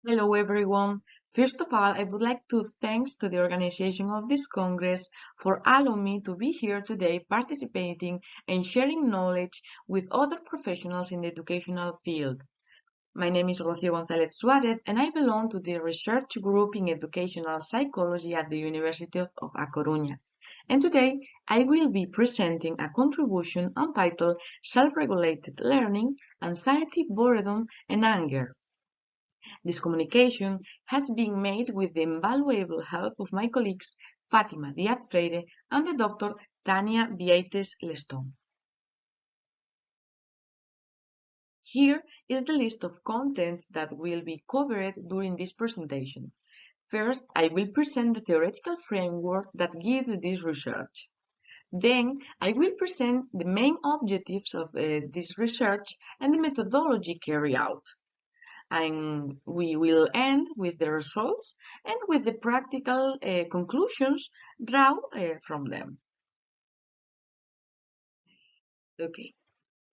Hello everyone. First of all, I would like to thanks to the organization of this Congress for allowing me to be here today participating and sharing knowledge with other professionals in the educational field. My name is Rocío González Suárez and I belong to the research group in educational psychology at the University of A Coruña. And today I will be presenting a contribution entitled Self-Regulated Learning, Anxiety, Boredom, and Anger. This communication has been made with the invaluable help of my colleagues Fátima Díaz Freire and the Dr. Tania Vieites Leston. Here is the list of contents that will be covered during this presentation. First, I will present the theoretical framework that gives this research. Then, I will present the main objectives of this research and the methodology carried out. And we will end with the results and with the practical conclusions drawn from them. Okay.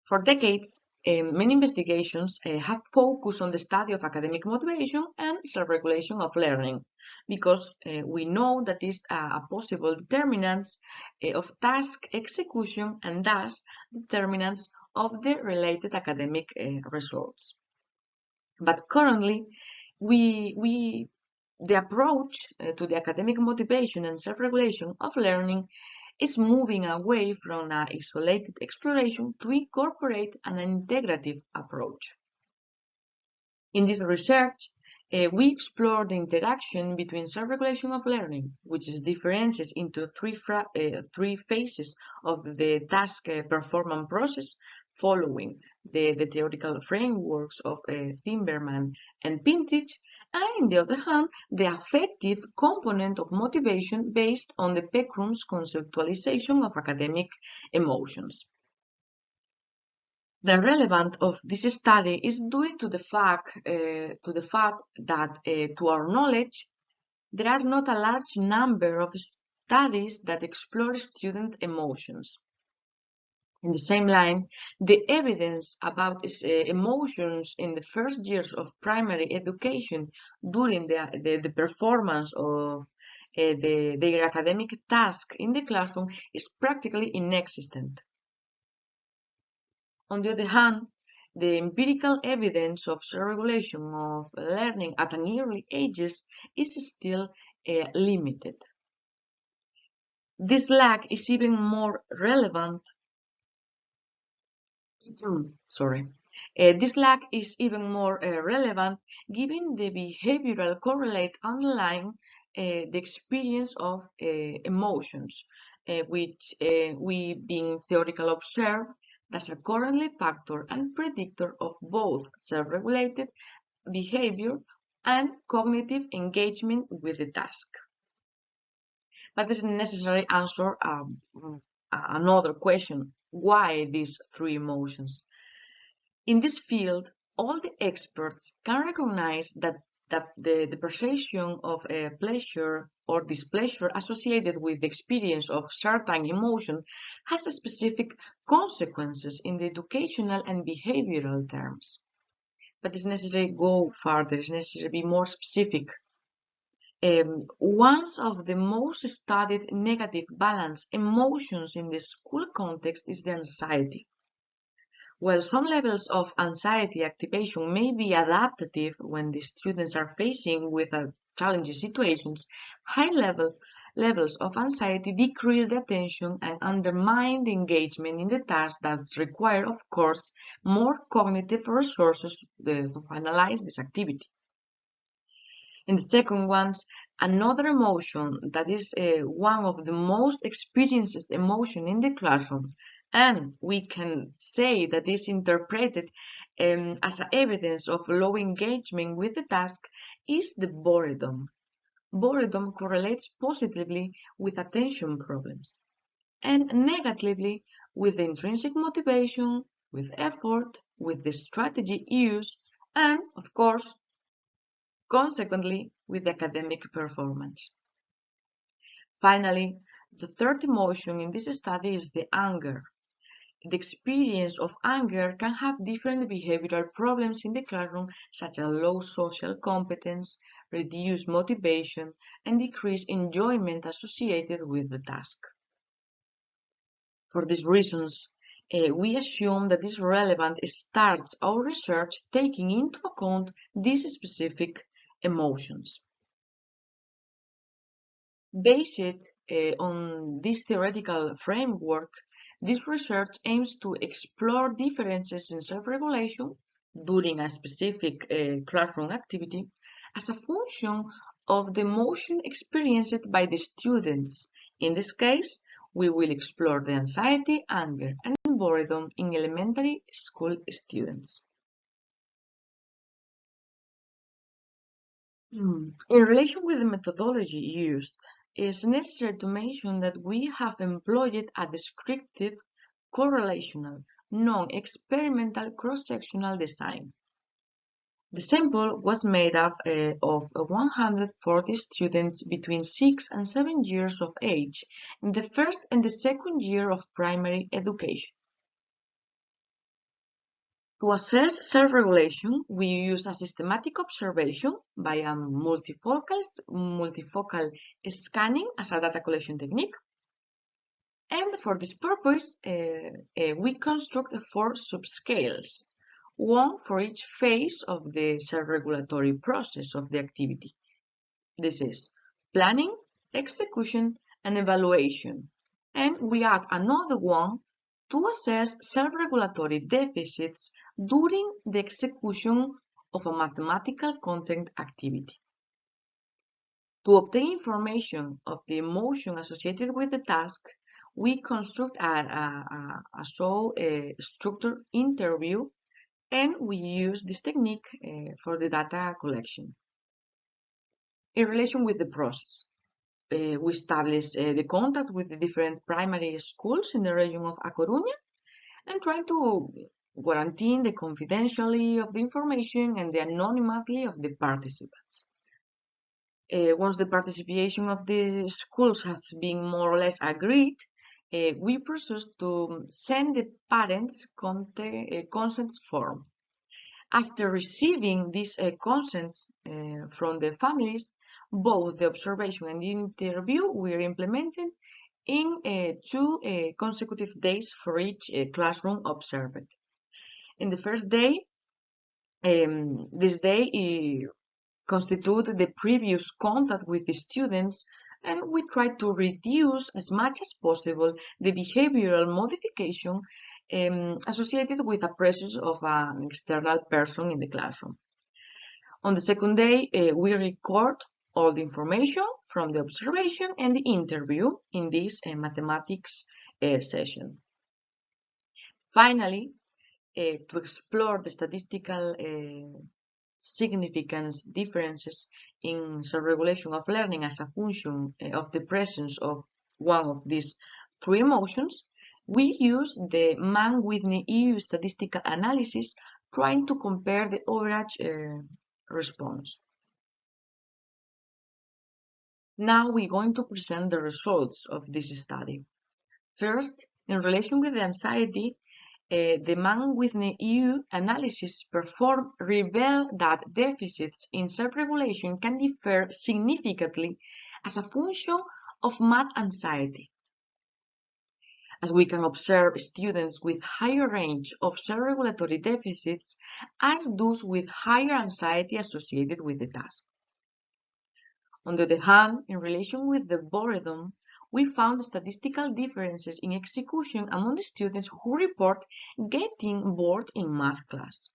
For decades, many investigations have focused on the study of academic motivation and self-regulation of learning because we know that is a possible determinants of task execution and thus determinants of the related academic results. But currently, the approach to the academic motivation and self-regulation of learning is moving away from an isolated exploration to incorporate an integrative approach. In this research, we explore the interaction between self-regulation of learning, which is differentiated into three phases of the task performance process following the theoretical frameworks of Timberman and Pintich, and on the other hand, the affective component of motivation based on the Peckrum's conceptualization of academic emotions. The relevance of this study is due to the fact that, to our knowledge, there are not a large number of studies that explore student emotions. In the same line, the evidence about emotions in the first years of primary education during the performance of their academic task in the classroom is practically inexistent. On the other hand, the empirical evidence of self-regulation of learning at an early ages is still limited. This lack is even more relevant. Sorry. This lack is even more relevant given the behavioral correlate underlying the experience of emotions, which we being theoretical observe as a currently factor and predictor of both self-regulated behavior and cognitive engagement with the task. But this necessarily answer another question: why these three emotions? In this field, all the experts can recognize that the perception of pleasure or displeasure associated with the experience of certain emotion has specific consequences in the educational and behavioral terms. But it's necessary to go further, it's necessary to be more specific. One of the most studied negative balance emotions in the school context is the anxiety. While some levels of anxiety activation may be adaptive when the students are facing with challenging situations, levels of anxiety decrease the attention and undermine the engagement in the task that require, of course, more cognitive resources to finalize this activity. And the second one's another emotion that is one of the most experienced emotion in the classroom, and we can say that is interpreted as evidence of low engagement with the task, is the boredom. Boredom correlates positively with attention problems and negatively with the intrinsic motivation, with effort, with the strategy used, and of course consequently with academic performance. Finally, the third emotion in this study is the anger. the experience of anger can have different behavioral problems in the classroom, such as low social competence, reduced motivation, and decreased enjoyment associated with the task. For these reasons, we assume that it's relevant starts our research taking into account these specific emotions. Based on this theoretical framework, this research aims to explore differences in self-regulation during a specific classroom activity as a function of the emotion experienced by the students. In this case, we will explore the anxiety, anger, and boredom in elementary school students. In relation with the methodology used, it's necessary to mention that we have employed a descriptive, correlational, non-experimental cross-sectional design. The sample was made up of 140 students between 6 and 7 years of age in the first and the second year of primary education. To assess self-regulation, we use a systematic observation by a multifocal scanning as a data collection technique. And for this purpose, we construct 4 subscales, one for each phase of the self-regulatory process of the activity. This is planning, execution, and evaluation. And we add another one to assess self-regulatory deficits during the execution of a mathematical content activity. To obtain information of the emotion associated with the task, we construct a structured interview, and we use this technique for the data collection. In relation with the process, we establish the contact with the different primary schools in the region of A Coruña and try to guarantee the confidentiality of the information and the anonymity of the participants. Once the participation of the schools has been more or less agreed, we proceed to send the parents' consent form. After receiving these consents from the families, both the observation and the interview were implemented in 2 consecutive days for each classroom observed. In the first day, this day constitute the previous contact with the students, and we try to reduce as much as possible the behavioral modification associated with the presence of an external person in the classroom. On the second day, we record all the information from the observation and the interview in this mathematics session. Finally, to explore the statistical significance differences in self-regulation of learning as a function of the presence of one of these 3 emotions, we use the Mann-Whitney-EU statistical analysis trying to compare the average response. Now we're going to present the results of this study. First, in relation with the anxiety, the Mann-Whitney-EU analysis performed revealed that deficits in self-regulation can differ significantly as a function of math anxiety. As we can observe, students with higher range of self-regulatory deficits are those with higher anxiety associated with the task. On the other hand, in relation with the boredom, we found statistical differences in execution among the students who report getting bored in math class.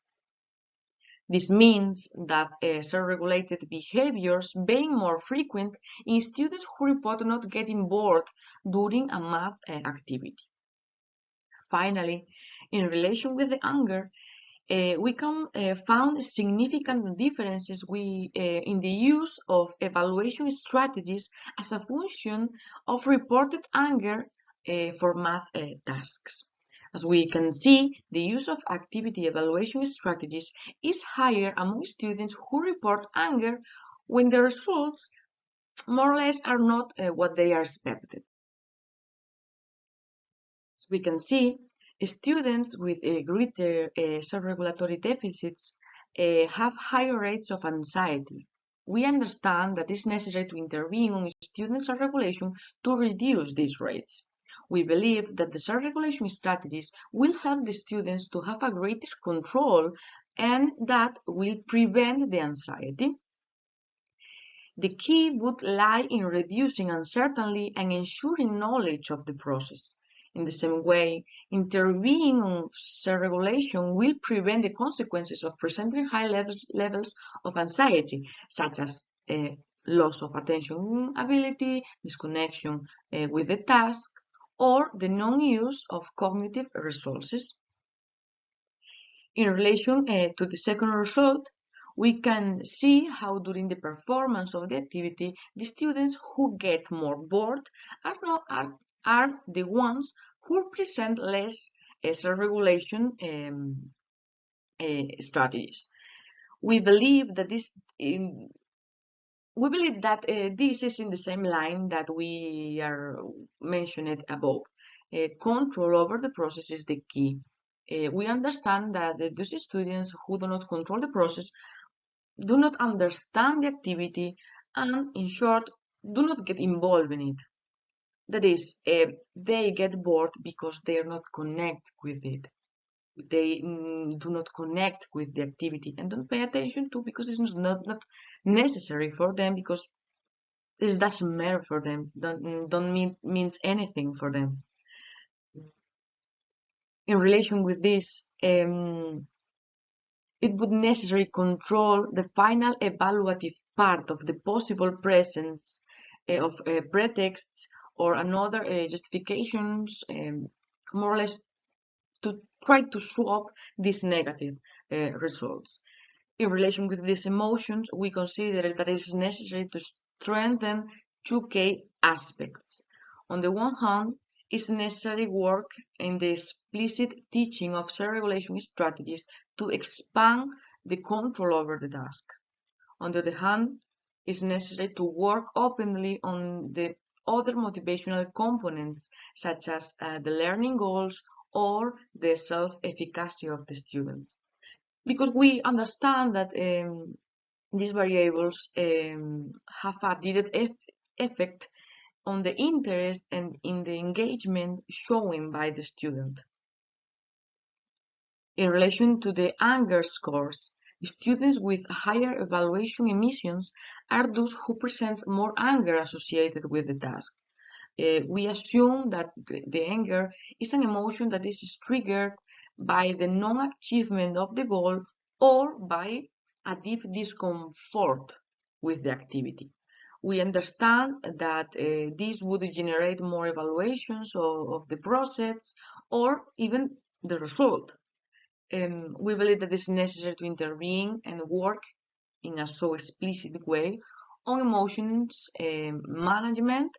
This means that self-regulated behaviors being more frequent in students who report not getting bored during a math activity. Finally, in relation with the anger, we can found significant differences in the use of evaluation strategies as a function of reported anger for math tasks. As we can see, the use of activity evaluation strategies is higher among students who report anger when the results more or less are not what they are expected. As we can see, Students with greater self-regulatory deficits have higher rates of anxiety. We understand that it's necessary to intervene on student self-regulation to reduce these rates. We believe that the self-regulation strategies will help the students to have a greater control and that will prevent the anxiety. The key would lie in reducing uncertainty and ensuring knowledge of the process. In the same way, intervening on self-regulation will prevent the consequences of presenting high levels of anxiety, such as loss of attention ability, disconnection with the task, or the non-use of cognitive resources. In relation to the second result, we can see how during the performance of the activity, the students who get more bored are the ones who present less self-regulation strategies. We believe that this is in the same line that we are mentioned above. Control over the process is the key. We understand that those students who do not control the process do not understand the activity and, in short, do not get involved in it. That is, they get bored because they are not connect with it. They do not connect with the activity and don't pay attention to because it's not necessary for them because this doesn't matter for them. Don't means anything for them. In relation with this, it would necessarily control the final evaluative part of the possible presence of pretexts or another justifications, more or less to try to swap these negative results. In relation with these emotions, we consider that it is necessary to strengthen two key aspects. On the one hand, it's necessary work in the explicit teaching of self-regulation strategies to expand the control over the task. On the other hand, it's necessary to work openly on the other motivational components, such as the learning goals or the self-efficacy of the students. Because we understand that these variables have a direct effect on the interest and in the engagement shown by the student. In relation to the anger scores, students with higher evaluation emissions are those who present more anger associated with the task. We assume that the anger is an emotion that is triggered by the non-achievement of the goal or by a deep discomfort with the activity. We understand that this would generate more evaluations of the process or even the result. We believe that it's necessary to intervene and work in a so explicit way on emotions management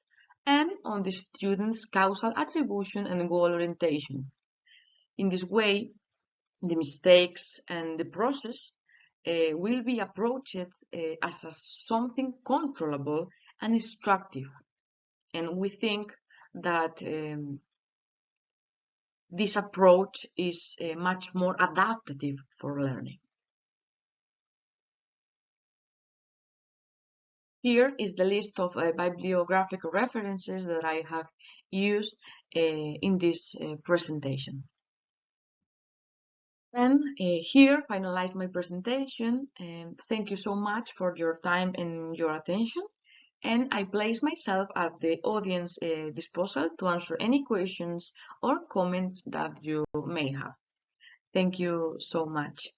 and on the student's causal attribution and goal orientation. In this way, the mistakes and the process will be approached as something controllable and instructive. And we think that this approach is much more adaptive for learning. Here is the list of bibliographic references that I have used in this presentation. And here finalize my presentation. Thank you so much for your time and your attention. And I place myself at the audience disposal to answer any questions or comments that you may have. Thank you so much.